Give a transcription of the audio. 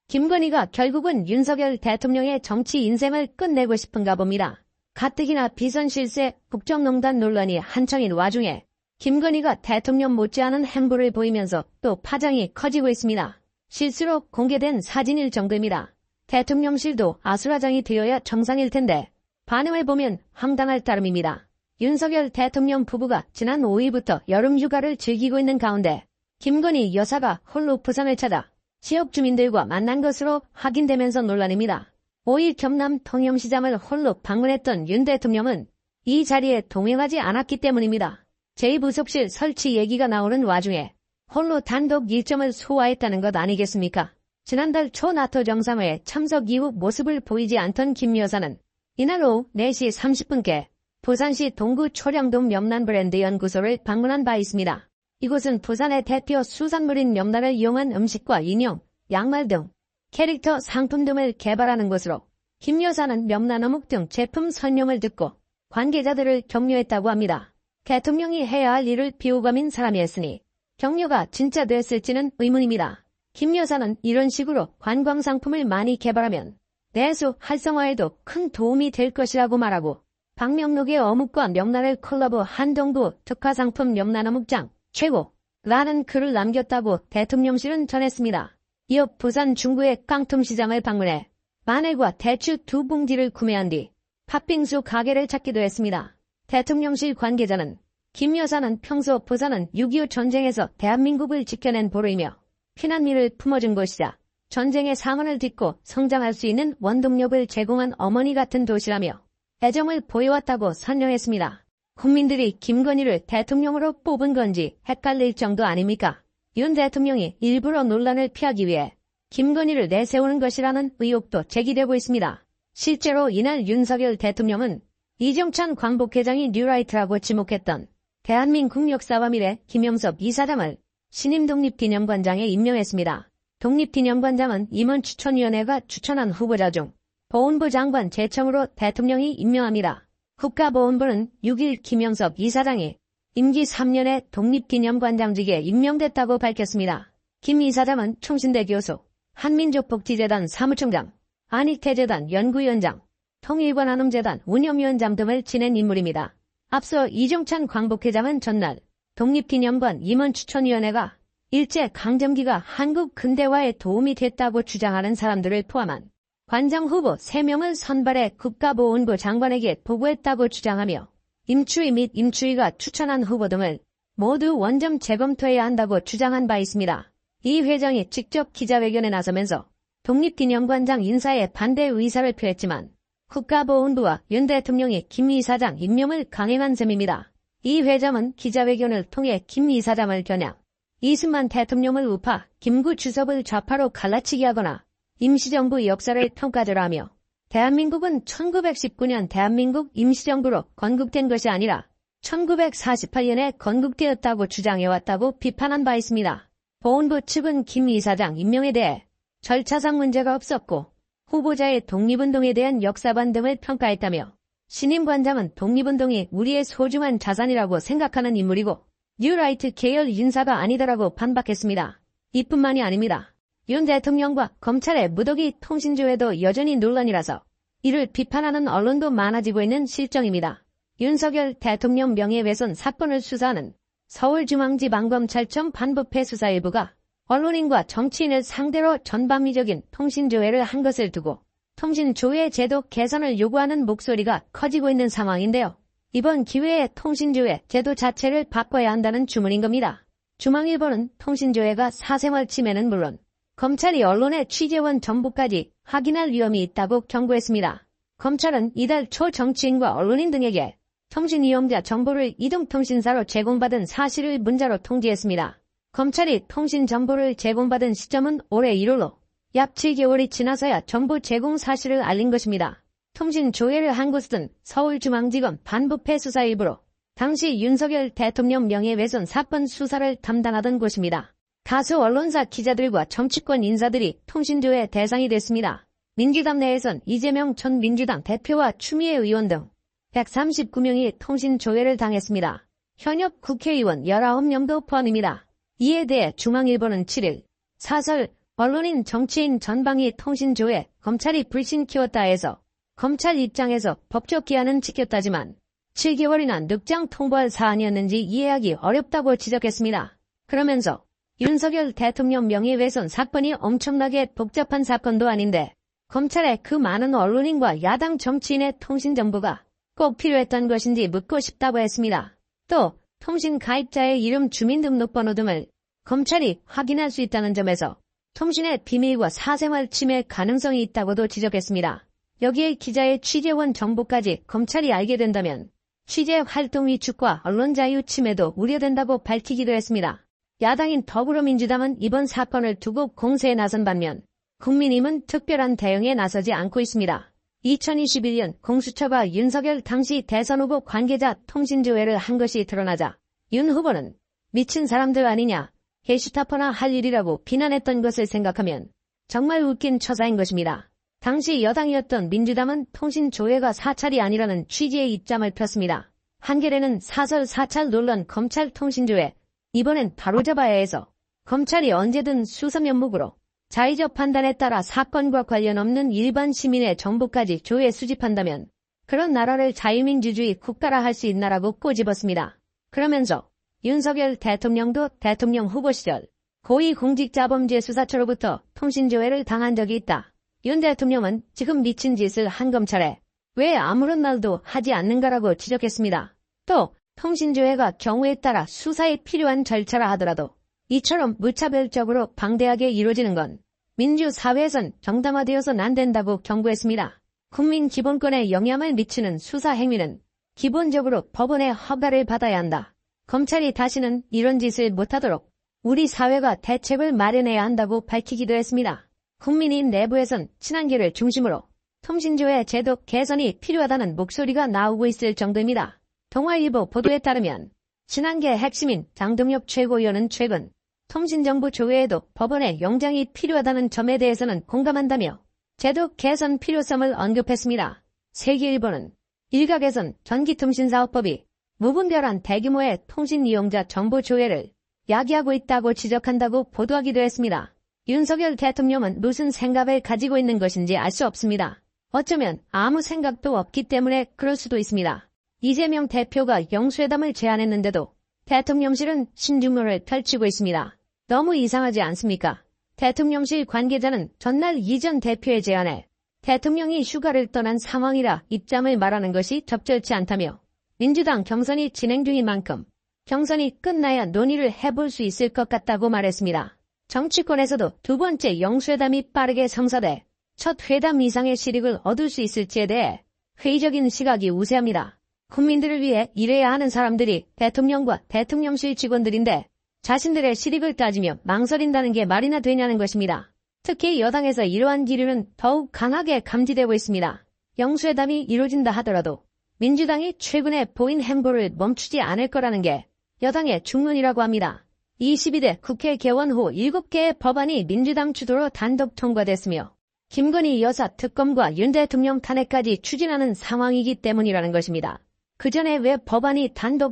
김건희가 결국은 윤석열 대통령의 정치 인생을 끝내고 싶은가 봅니다. 가뜩이나 비선 실세 국정농단 논란이 한창인 와중에 김건희가 대통령 못지않은 행보를 보이면서 또 파장이 커지고 있습니다. 실수로 공개된 사진일 정도입니다. 대통령실도 아수라장이 되어야 정상일 텐데 반응을 보면 황당할 따름입니다. 윤석열 대통령 부부가 지난 5일부터 여름휴가를 즐기고 있는 가운데 김건희 여사가 홀로 부산을 찾아 지역 주민들과 만난 것으로 확인되면서 논란입니다. 5일 경남 통영시장을 홀로 방문했던 윤 대통령은 이 자리에 동행하지 않았기 때문입니다. 제2부속실 설치 얘기가 나오는 와중에 홀로 단독 일정을 소화했다는 것 아니겠습니까? 지난달 초 나토 정상회에 참석 이후 모습을 보이지 않던 김 여사는 이날 오후 4시 30분께 부산시 동구 초량동 명란브랜드연구소를 방문한 바 있습니다. 이곳은 부산의 대표 수산물인 명란을 이용한 음식과 인형, 양말 등 캐릭터 상품 등을 개발하는 곳으로 김 여사는 명란어묵 등 제품 설명을 듣고 관계자들을 격려했다고 합니다. 대통령이 해야 할 일을 비호감인 사람이었으니 격려가 진짜 됐을지는 의문입니다. 김 여사는 이런 식으로 관광상품을 많이 개발하면 내수 활성화에도 큰 도움이 될 것이라고 말하고 박명록의 어묵과 명란을 콜라보 한동부 특화상품 명란어묵장 최고라는 글을 남겼다고 대통령실은 전했습니다. 이어 부산 중구의 깡통시장을 방문해 마늘과 대추 2봉지를 구매한 뒤 팥빙수 가게를 찾기도 했습니다. 대통령실 관계자는 김 여사는 평소 부산은 6.25 전쟁에서 대한민국을 지켜낸 보루이며 피난민을 품어준 곳이자 전쟁의 상흔을 딛고 성장할 수 있는 원동력을 제공한 어머니 같은 도시라며 애정을 보여왔다고 설명했습니다. 국민들이 김건희를 대통령으로 뽑은 건지 헷갈릴 정도 아닙니까? 윤 대통령이 일부러 논란을 피하기 위해 김건희를 내세우는 것이라는 의혹도 제기되고 있습니다. 실제로 이날 윤석열 대통령은 이정찬 광복회장이 뉴라이트라고 지목했던 대한민국 역사와 미래 김영섭 이사장을 신임 독립기념관장에 임명했습니다. 독립기념관장은 임원추천위원회가 추천한 후보자 중 보훈부 장관 제청으로 대통령이 임명합니다. 국가보훈부는 6일 김영섭 이사장이 임기 3년의 독립기념관장직에 임명됐다고 밝혔습니다. 김 이사장은 충신대 교수, 한민족복지재단 사무총장, 안익태재단 연구위원장, 통일관한음재단 운영위원장 등을 지낸 인물입니다. 앞서 이정찬 광복회장은 전날 독립기념관 임원추천위원회가 일제강점기가 한국 근대화에 도움이 됐다고 주장하는 사람들을 포함한 관장 후보 3명을 선발해 국가보훈부 장관에게 보고했다고 주장하며 임추위 및 임추위가 추천한 후보 등을 모두 원점 재검토해야 한다고 주장한 바 있습니다. 이 회장이 직접 기자회견에 나서면서 독립기념관장 인사에 반대 의사를 표했지만 국가보훈부와 윤 대통령이 김 이사장 임명을 강행한 셈입니다. 이 회장은 기자회견을 통해 김 이사장을 겨냥 이승만 대통령을 우파, 김구 주석을 좌파로 갈라치기 하거나 임시정부 역사를 평가절하 하며 대한민국은 1919년 대한민국 임시정부로 건국된 것이 아니라 1948년에 건국되었다고 주장해왔다고 비판한 바 있습니다. 보훈부 측은 김 이사장 임명에 대해 절차상 문제가 없었고 후보자의 독립운동에 대한 역사관 등을 평가했다며 신임 관장은 독립운동이 우리의 소중한 자산이라고 생각하는 인물이고 뉴라이트 계열 인사가 아니다라고 반박했습니다. 이뿐만이 아닙니다. 윤 대통령과 검찰의 무더기 통신조회도 여전히 논란이라서 이를 비판하는 언론도 많아지고 있는 실정입니다. 윤석열 대통령 명예훼손 사건을 수사하는 서울중앙지방검찰청 반부패 수사일부가 언론인과 정치인을 상대로 전방위적인 통신조회를 한 것을 두고 통신조회 제도 개선을 요구하는 목소리가 커지고 있는 상황인데요. 이번 기회에 통신조회 제도 자체를 바꿔야 한다는 주문인 겁니다. 중앙일보는 통신조회가 사생활 침해는 물론 검찰이 언론의 취재원 전부까지 확인할 위험이 있다고 경고했습니다. 검찰은 이달 초 정치인과 언론인 등에게 통신 이용자 정보를 이동통신사로 제공받은 사실을 문자로 통지했습니다. 검찰이 통신 정보를 제공받은 시점은 올해 1월로 약 7개월이 지나서야 정보 제공 사실을 알린 것입니다. 통신 조회를 한 곳은 서울중앙지검 반부패 수사일부로 당시 윤석열 대통령 명예훼손 사건 수사를 담당하던 곳입니다. 다수 언론사 기자들과 정치권 인사들이 통신조회 대상이 됐습니다. 민주당 내에선 이재명 전 민주당 대표와 추미애 의원 등 139명이 통신조회를 당했습니다. 현역 국회의원 19명도 포함입니다. 이에 대해 중앙일보는 7일 사설 언론인, 정치인 전방위 통신조회, 검찰이 불신 키웠다 해서 검찰 입장에서 법적 기한은 지켰다지만 7개월이나 늑장 통보할 사안이었는지 이해하기 어렵다고 지적했습니다. 그러면서 윤석열 대통령 명예훼손 사건이 엄청나게 복잡한 사건도 아닌데 검찰에 그 많은 언론인과 야당 정치인의 통신 정보가 꼭 필요했던 것인지 묻고 싶다고 했습니다. 또 통신 가입자의 이름, 주민등록번호 등을 검찰이 확인할 수 있다는 점에서 통신의 비밀과 사생활 침해 가능성이 있다고도 지적했습니다. 여기에 기자의 취재원 정보까지 검찰이 알게 된다면 취재 활동 위축과 언론 자유 침해도 우려된다고 밝히기도 했습니다. 야당인 더불어민주당은 이번 사건을 두고 공세에 나선 반면 국민의힘은 특별한 대응에 나서지 않고 있습니다. 2021년 공수처가 윤석열 당시 대선 후보 관계자 통신조회를 한 것이 드러나자 윤 후보는 미친 사람들 아니냐, 게슈타포나 할 일이라고 비난했던 것을 생각하면 정말 웃긴 처사인 것입니다. 당시 여당이었던 민주당은 통신조회가 사찰이 아니라는 취지의 입장을 폈습니다. 한겨레는 사설 사찰 논란 검찰 통신조회, 이번엔 바로잡아야 해서 검찰이 언제든 수사 면목으로 자의적 판단에 따라 사건과 관련 없는 일반 시민의 정보까지 조회 수집한다면 그런 나라를 자유민주주의 국가라 할 수 있나라고 꼬집었습니다. 그러면서 윤석열 대통령도 대통령 후보 시절 고위공직자범죄수사처로부터 통신조회를 당한 적이 있다. 윤 대통령은 지금 미친 짓을 한 검찰에 왜 아무런 말도 하지 않는가라고 지적했습니다. 또 통신조회가 경우에 따라 수사에 필요한 절차라 하더라도 이처럼 무차별적으로 방대하게 이루어지는 건 민주사회에선 정당화되어서는 안 된다고 경고했습니다. 국민 기본권에 영향을 미치는 수사 행위는 기본적으로 법원의 허가를 받아야 한다. 검찰이 다시는 이런 짓을 못하도록 우리 사회가 대책을 마련해야 한다고 밝히기도 했습니다. 국민의힘 내부에선 친한계를 중심으로 통신조회 제도 개선이 필요하다는 목소리가 나오고 있을 정도입니다. 동아일보 보도에 따르면 친한계 핵심인 장동혁 최고위원은 최근 통신정보 조회에도 법원의 영장이 필요하다는 점에 대해서는 공감한다며 제도 개선 필요성을 언급했습니다. 세계일보는 일각에선 전기통신사업법이 무분별한 대규모의 통신 이용자 정보 조회를 야기하고 있다고 지적한다고 보도하기도 했습니다. 윤석열 대통령은 무슨 생각을 가지고 있는 것인지 알 수 없습니다. 어쩌면 아무 생각도 없기 때문에 그럴 수도 있습니다. 이재명 대표가 영수회담을 제안했는데도 대통령실은 신중론을 펼치고 있습니다. 너무 이상하지 않습니까? 대통령실 관계자는 전날 이 전 대표의 제안에 대통령이 휴가를 떠난 상황이라 입장을 말하는 것이 적절치 않다며 민주당 경선이 진행 중인 만큼 경선이 끝나야 논의를 해볼 수 있을 것 같다고 말했습니다. 정치권에서도 두 번째 영수회담이 빠르게 성사돼 첫 회담 이상의 실익을 얻을 수 있을지에 대해 회의적인 시각이 우세합니다. 국민들을 위해 일해야 하는 사람들이 대통령과 대통령실 직원들인데 자신들의 실익을 따지며 망설인다는 게 말이나 되냐는 것입니다. 특히 여당에서 이러한 기류는 더욱 강하게 감지되고 있습니다. 영수회담이 이루어진다 하더라도 민주당이 최근에 보인 행보를 멈추지 않을 거라는 게 여당의 중론이라고 합니다. 22대 국회 개원 후 7개의 법안이 민주당 주도로 단독 통과됐으며 김건희 여사 특검과 윤 대통령 탄핵까지 추진하는 상황이기 때문이라는 것입니다. 그 전에 왜 법안이 단독